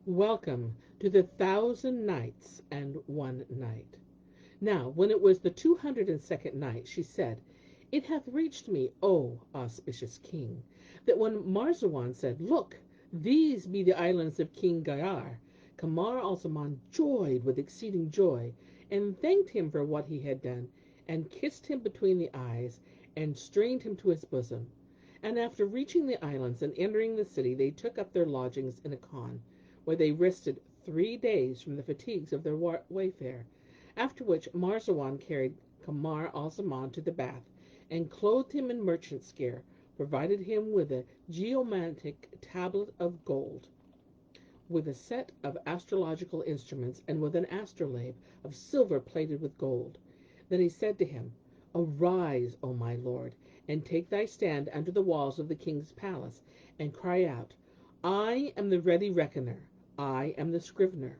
Welcome to the 1,000 Nights and 1 Night. Now, when it was the 202nd night, she said, It hath reached me, O auspicious king, that when Marzawan said, Look, these be the islands of King Gayar, Kamar al-Zaman joyed with exceeding joy, and thanked him for what he had done, and kissed him between the eyes, and strained him to his bosom. And after reaching the islands and entering the city, they took up their lodgings in a khan, where they rested 3 days from the fatigues of their wayfare. After which Marzawan carried Kamar al-Zaman to the bath, and clothed him in merchant's gear, provided him with a geomantic tablet of gold, with a set of astrological instruments, and with an astrolabe of silver plated with gold. Then he said to him, Arise, O my lord, and take thy stand under the walls of the king's palace, and cry out, I am the ready reckoner, I am the scrivener,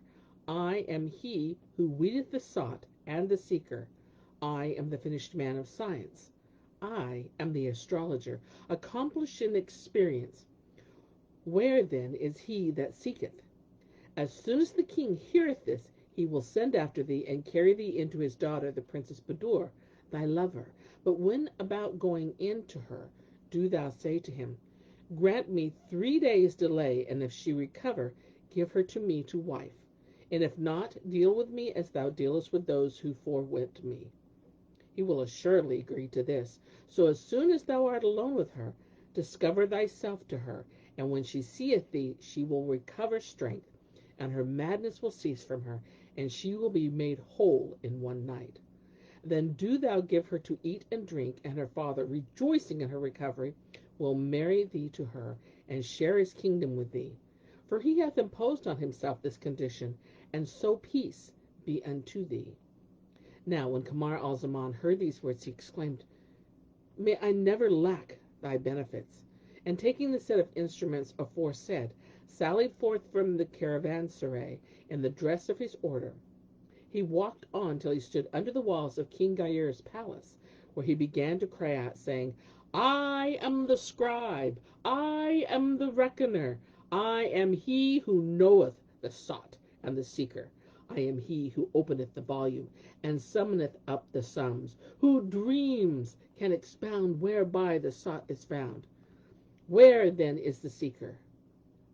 I am he who weedeth the sought and the seeker, I am the finished man of science, I am the astrologer, accomplished in experience. Where then is he that seeketh? As soon as the king heareth this, he will send after thee, and carry thee into his daughter, the Princess Budur, thy lover. But when about going in to her, do thou say to him, Grant me 3 days' delay, and if she recover, give her to me to wife. And if not, deal with me as thou dealest with those who forewent me. He will assuredly agree to this. So as soon as thou art alone with her, discover thyself to her, and when she seeth thee, she will recover strength, and her madness will cease from her, and she will be made whole in 1 night. Then do thou give her to eat and drink, and her father, rejoicing in her recovery, will marry thee to her, and share his kingdom with thee. For he hath imposed on himself this condition, and so peace be unto thee. Now when Kamar al-Zaman heard these words, he exclaimed, May I never lack thy benefits. And taking the set of instruments aforesaid, sallied forth from the caravanserai in the dress of his order. He walked on till he stood under the walls of King Gayar's palace, where he began to cry out, saying, I am the scribe, I am the reckoner, I am he who knoweth the sought and the seeker. I am he who openeth the volume, and summoneth up the sums, who dreams can expound whereby the sought is found. Where then is the seeker?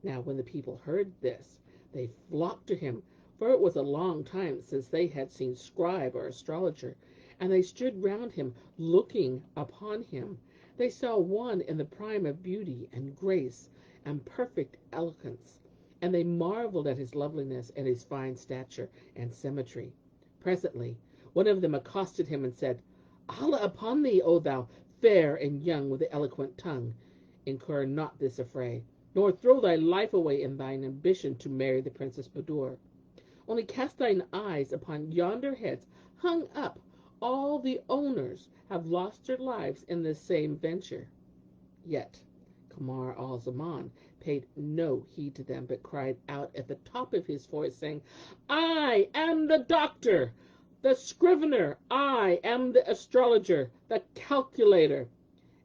Now when the people heard this, they flocked to him, for it was a long time since they had seen scribe or astrologer, and they stood round him, looking upon him. They saw one in the prime of beauty and grace and perfect eloquence, and they marveled at his loveliness and his fine stature and symmetry. Presently one of them accosted him and said, Allah upon thee, O thou fair and young with the eloquent tongue, incur not this affray, nor throw thy life away in thine ambition to marry the Princess Budur. Only cast thine eyes upon yonder heads hung up. All the owners have lost their lives in this same venture. Yet Kamar al-Zaman paid no heed to them, but cried out at the top of his voice, saying, I am the doctor, the scrivener, I am the astrologer, the calculator.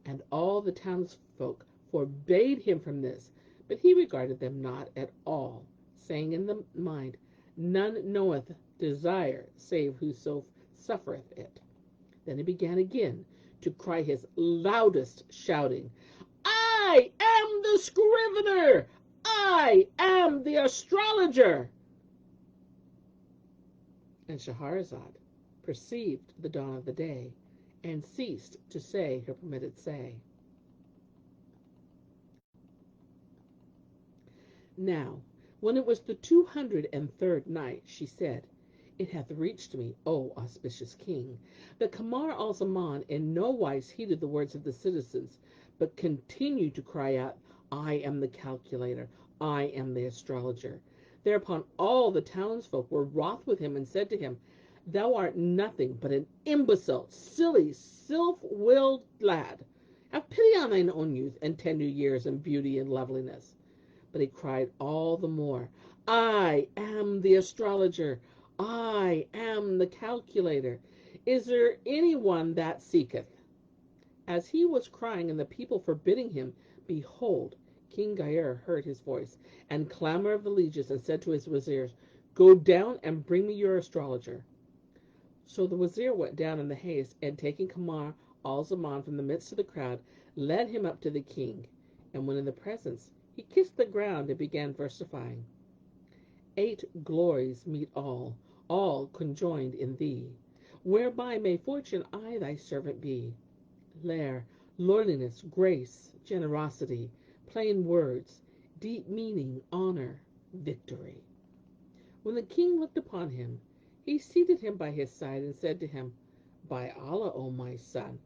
And all the townsfolk forbade him from this, but he regarded them not at all, saying in the mind, None knoweth desire save whoso suffereth it. Then he began again to cry his loudest, shouting, I am the scrivener! I am the astrologer! And Shahrazad perceived the dawn of the day, and ceased to say her permitted say. Now, when it was the 203rd night, she said, It hath reached me, O auspicious king, that Kamar al-Zaman in no wise heeded the words of the citizens, but continued to cry out, I am the calculator, I am the astrologer. Thereupon all the townsfolk were wroth with him, and said to him, Thou art nothing but an imbecile, silly, self-willed lad. Have pity on thine own youth, and tender years, and beauty, and loveliness. But he cried all the more, I am the astrologer, I am the calculator. Is there any one that seeketh? As he was crying, and the people forbidding him, behold, King Gair heard his voice and clamor of the lieges, and said to his wazirs, "Go down and bring me your astrologer." So the wazir went down in the haste, and taking Kamar al-Zaman from the midst of the crowd, led him up to the king. And when in the presence, he kissed the ground and began versifying. 8 glories meet all conjoined in thee, whereby may fortune I thy servant be. Lair, lordliness, grace, generosity, plain words, deep meaning, honor, victory. When the king looked upon him, he seated him by his side and said to him, "By Allah, O my son,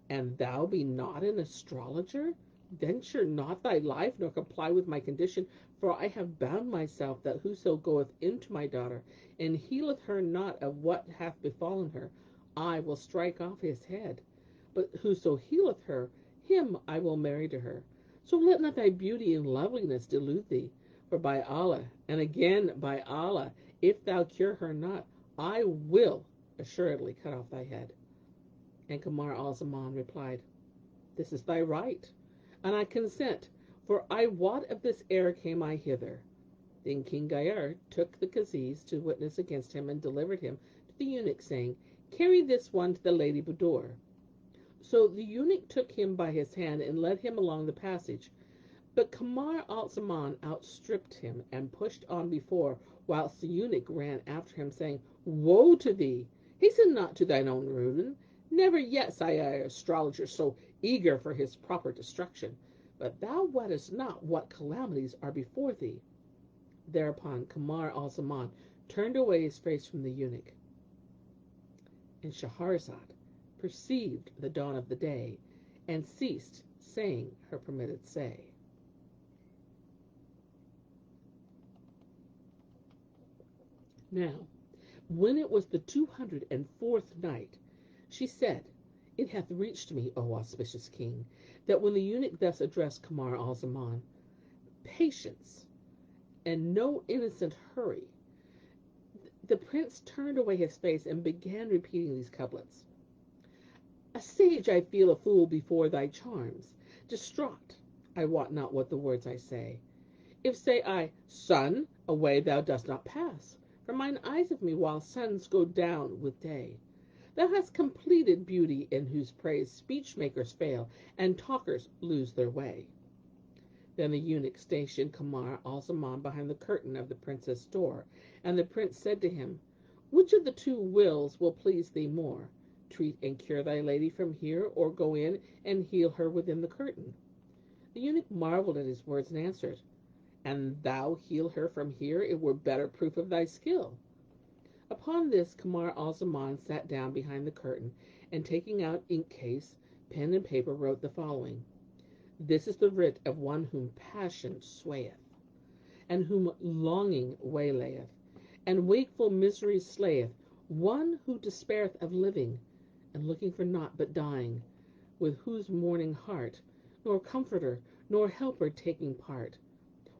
and thou be not an astrologer? Venture not thy life, nor comply with my condition, for I have bound myself that whoso goeth into my daughter, and healeth her not of what hath befallen her, I will strike off his head. But whoso healeth her, him I will marry to her. So let not thy beauty and loveliness delude thee, for by Allah, and again by Allah, if thou cure her not, I will assuredly cut off thy head." And Kamar al-Zaman replied, "This is thy right, and I consent, for I wot of this error came I hither." Then King Gair took the Kaziz to witness against him, and delivered him to the eunuch, saying, "Carry this one to the Lady Budur." So the eunuch took him by his hand and led him along the passage. But Kamar al-Zaman outstripped him and pushed on before, whilst the eunuch ran after him, saying, "Woe to thee! Hasten not to thine own ruin. Never yet saw I an astrologer so eager for his proper destruction. But thou wottest not what calamities are before thee." Thereupon Kamar al-Zaman turned away his face from the eunuch. And Shahrazad perceived the dawn of the day, and ceased saying her permitted say. Now, when it was the 204th night, she said, "It hath reached me, O auspicious king, that when the eunuch thus addressed Kamar al-Zaman, patience and no innocent hurry, the prince turned away his face and began repeating these couplets. A sage I feel, a fool before thy charms, distraught, I wot not what the words I say. If say I, "Sun, away thou dost not pass from mine eyes of me, while suns go down with day. Thou hast completed beauty, in whose praise speech makers fail, and talkers lose their way." Then the eunuch stationed Kamar al-Zaman behind the curtain of the prince's door, and the prince said to him, "Which of the two wills will please thee more? Treat and cure thy lady from here, or go in and heal her within the curtain?" The eunuch marveled at his words and answered, "An thou heal her from here, it were better proof of thy skill." Upon this Kamar al-Zaman sat down behind the curtain, and taking out ink case, pen and paper, wrote the following: "This is the writ of one whom passion swayeth, and whom longing waylayeth, and wakeful misery slayeth, one who despaireth of living, and looking for naught but dying, with whose mourning heart nor comforter nor helper taking part,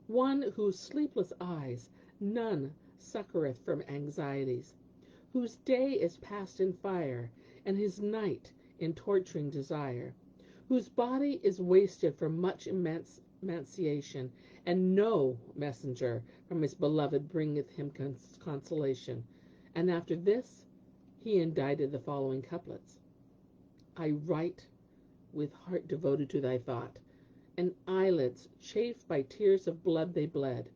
one whose sleepless eyes none succoureth from anxieties, whose day is passed in fire, and his night in torturing desire, whose body is wasted from much emaciation, and no messenger from his beloved bringeth him consolation." And after this he indited the following couplets: "I write with heart devoted to thy thought, and eyelids chafed by tears of blood they bled,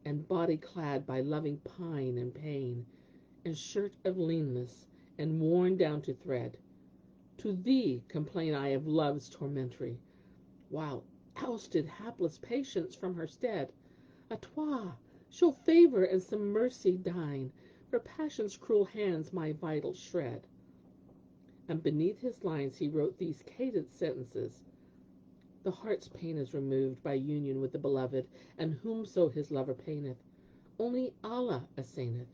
and body clad by loving pine and pain, and shirt of leanness, and worn down to thread. To thee complain I of love's tormentry, while ousted hapless patience from her stead. A toi, show favour and some mercy deign, for passion's cruel hands my vitals shred." And beneath his lines he wrote these cadenced sentences: "The heart's pain is removed by union with the beloved, and whomso his lover paineth, only Allah assaineth.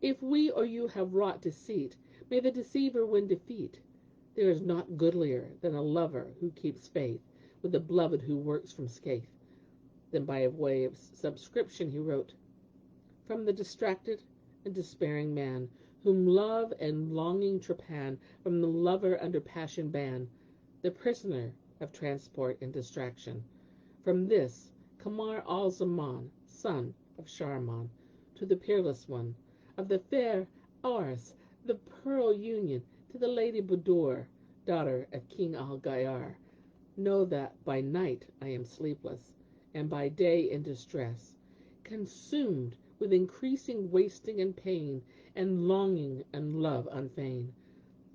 If we or you have wrought deceit, may the deceiver win defeat. There is naught goodlier than a lover who keeps faith with the beloved who works from scathe." Then by way of subscription he wrote: "From the distracted and despairing man, whom love and longing trepan, from the lover under passion ban, the prisoner of transport and distraction. From this, Kamar al-Zaman, son of Sharman, to the peerless one, of the fair Ars, the pearl union, to the Lady Budur, daughter of King al-Gayar. Know that by night I am sleepless, and by day in distress, consumed with increasing wasting and pain, and longing and love unfeigned,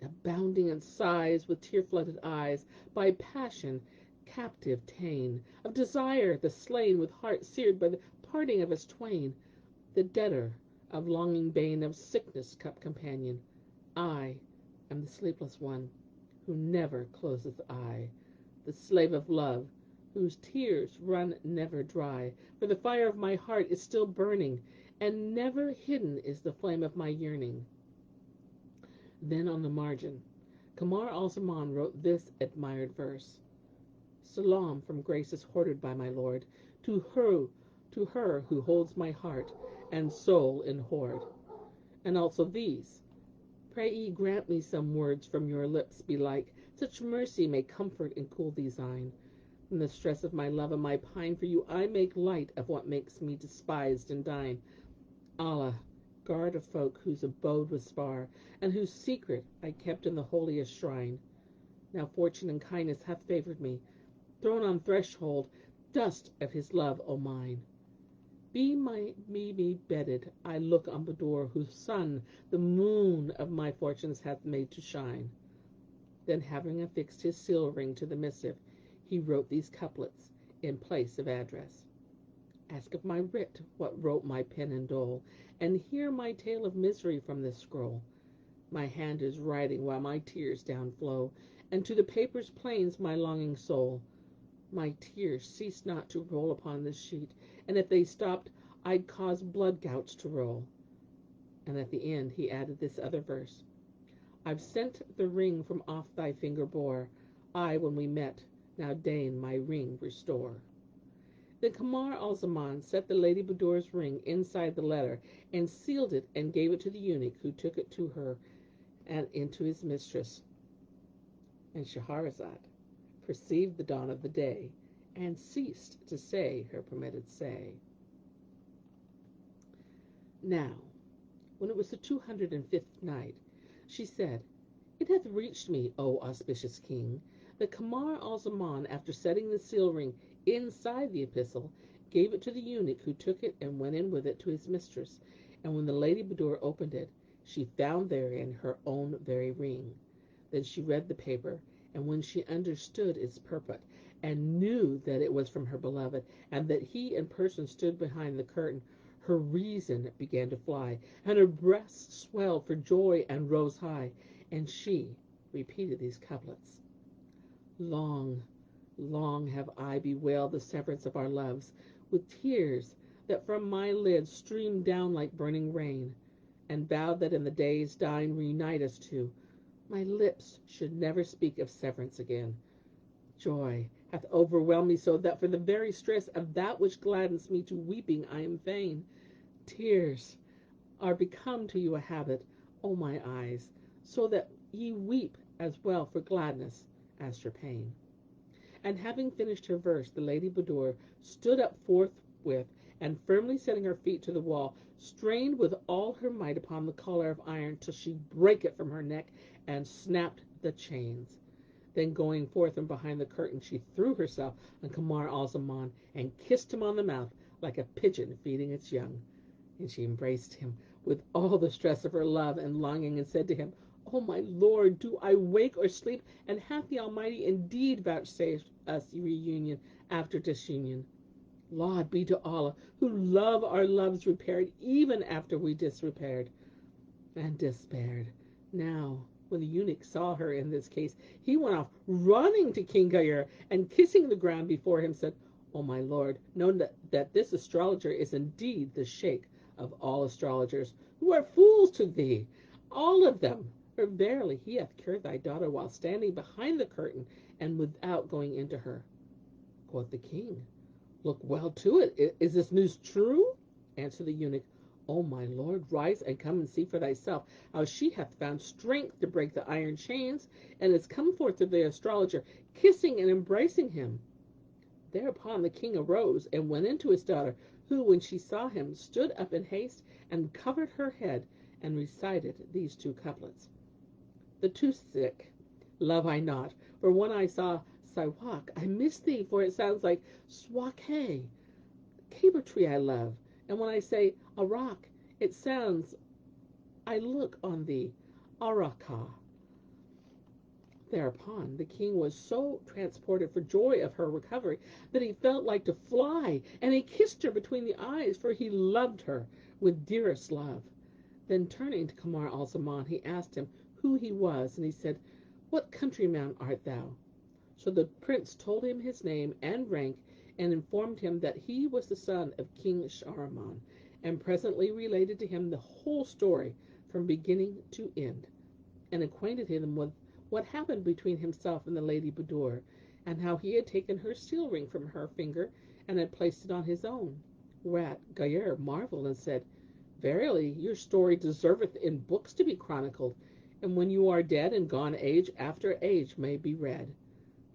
abounding in sighs with tear-flooded eyes, by passion captive ta'en, of desire the slain, with heart seared by the parting of us twain, the debtor of longing bane, of sickness cup companion. I am the sleepless one, who never closeth eye, the slave of love, whose tears run never dry, for the fire of my heart is still burning, and never hidden is the flame of my yearning. Then on the margin, Kamar al-Zaman wrote this admired verse: Salam from graces hoarded by my Lord, to her who holds my heart and soul in hoard. And also these: Pray ye grant me some words from your lips, belike such mercy may comfort and cool these eyne. From the stress of my love and my pine for you, I make light of what makes me despised and thine. Allah, guard of folk whose abode was far, and whose secret I kept in the holiest shrine. Now fortune and kindness hath favoured me, thrown on threshold, dust of his love, O mine. Be bedded, I look on Budur, whose sun the moon of my fortunes hath made to shine. Then having affixed his seal ring to the missive, he wrote these couplets in place of address. Ask of my writ what wrote my pen in dole, and hear my tale of misery from this scroll. My hand is writing while my tears down flow, and to the paper's plains my longing soul. My tears cease not to roll upon this sheet, and if they stopped, I'd cause blood gouts to roll. And at the end he added this other verse: I've sent the ring from off thy finger bore. I, when we met, now deign my ring restore. Then Kamar al-Zaman set the Lady Budur's ring inside the letter, and sealed it, and gave it to the eunuch, who took it to her and into his mistress. And Shahrazad perceived the dawn of the day, and ceased to say her permitted say. Now, when it was the 205th night, she said, It hath reached me, O auspicious king, that Kamar al-Zaman, after setting the seal ring inside the epistle, gave it to the eunuch, who took it and went in with it to his mistress. And when the Lady Budur opened it, she found therein her own very ring. Then she read the paper, and when she understood its purport, and knew that it was from her beloved, and that he in person stood behind the curtain, her reason began to fly, and her breast swelled for joy and rose high, and she repeated these couplets: Long, long have I bewailed the severance of our loves, with tears that from my lids streamed down like burning rain, and vowed that in the days dying reunite us two, my lips should never speak of severance again. Joy hath overwhelmed me so that for the very stress of that which gladdens me to weeping I am fain. Tears are become to you a habit, O my eyes, so that ye weep as well for gladness as for pain. And having finished her verse, the Lady Budur stood up forthwith, and firmly setting her feet to the wall, strained with all her might upon the collar of iron till she brake it from her neck and snapped the chains. Then going forth from behind the curtain, she threw herself on Kamar al-Zaman and kissed him on the mouth like a pigeon feeding its young. And she embraced him with all the stress of her love and longing, and said to him, O my Lord, do I wake or sleep, and hath the Almighty indeed vouchsafed us reunion after disunion? Laud be to Allah, who love our loves repaired, even after we disrepaired and despaired. Now, when the eunuch saw her in this case, he went off running to King Gayar, and kissing the ground before him, said, O my Lord, know that this astrologer is indeed the sheikh of all astrologers, who are fools to thee, all of them. For verily he hath cured thy daughter while standing behind the curtain, and without going into her. Quoth the king, Look well to it. Is this news true? Answered the eunuch, O my lord, rise and come and see for thyself how she hath found strength to break the iron chains, and is come forth to the astrologer, kissing and embracing him. Thereupon the king arose and went into his daughter, who, when she saw him, stood up in haste and covered her head and recited these two couplets. The Tusik love I not, for when I saw Siwak, I missed thee, for it sounds like Swake. Caper tree I love, and when I say Arak, it sounds I look on thee, Araka. Thereupon the king was so transported for joy of her recovery that he felt like to fly, and he kissed her between the eyes, for he loved her with dearest love. Then turning to Kamar al-Zaman, he asked him who he was, and he said, "What countryman art thou?" So the prince told him his name and rank, and informed him that he was the son of King Shahriman, and presently related to him the whole story from beginning to end, and acquainted him with what happened between himself and the Lady Budur, and how he had taken her seal ring from her finger and had placed it on his own. Whereat Gayer marveled and said, "Verily, your story deserveth in books to be chronicled, and when you are dead and gone, age after age may be read."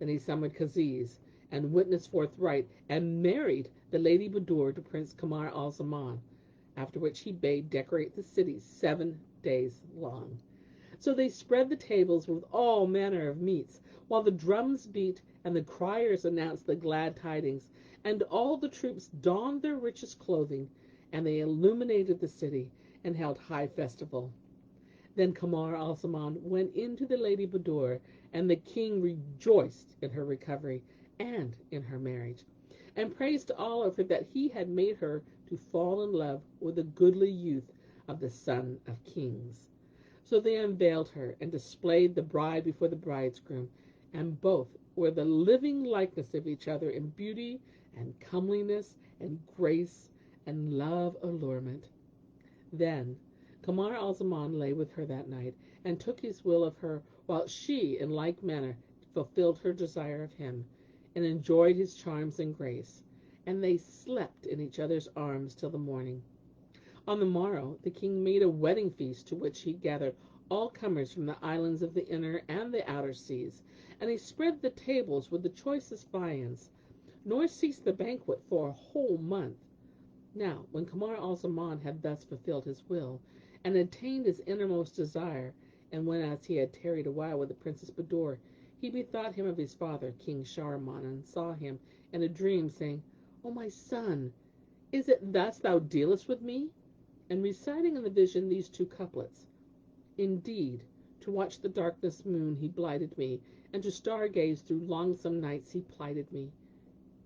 Then he summoned Kaziz and witnessed forthright, and married the Lady Budur to Prince Kamar al-Zaman, after which he bade decorate the city 7 days long. So they spread the tables with all manner of meats, while the drums beat and the criers announced the glad tidings, and all the troops donned their richest clothing, and they illuminated the city and held high festival. Then Kamar al-Zaman went in to the Lady Budur, and the king rejoiced in her recovery and in her marriage, and praised Allah for that he had made her to fall in love with a goodly youth of the son of kings. So they unveiled her and displayed the bride before the bridegroom, and both were the living likeness of each other in beauty and comeliness and grace and love allurement. Then Kamar al-Zaman lay with her that night, and took his will of her, while she, in like manner, fulfilled her desire of him, and enjoyed his charms and grace. And they slept in each other's arms till the morning. On the morrow the king made a wedding feast, to which he gathered all comers from the islands of the inner and the outer seas, and he spread the tables with the choicest viands, nor ceased the banquet for a whole month. Now, when Kamar al-Zaman had thus fulfilled his will, and attained his innermost desire, and whenas he had tarried a while with the Princess Budur, he bethought him of his father, King Shahriman, and saw him in a dream, saying, "O my son, is it thus thou dealest with me?" And reciting in the vision these two couplets: "Indeed, to watch the darkness moon he blighted me, and to star-gaze through longsome nights he plighted me.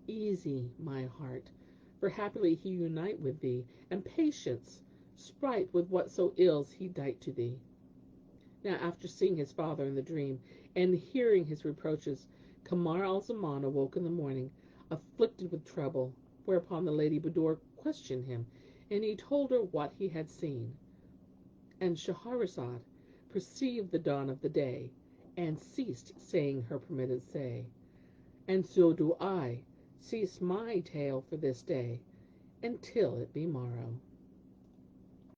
Easy, my heart, for happily he unite with thee, and patience, sprite with whatso ills he dight to thee." Now, after seeing his father in the dream, and hearing his reproaches, Kamar al-Zaman awoke in the morning, afflicted with trouble, whereupon the Lady Budur questioned him, and he told her what he had seen. And Shahrazad perceived the dawn of the day, and ceased saying her permitted say. And so do I cease my tale for this day, until it be morrow.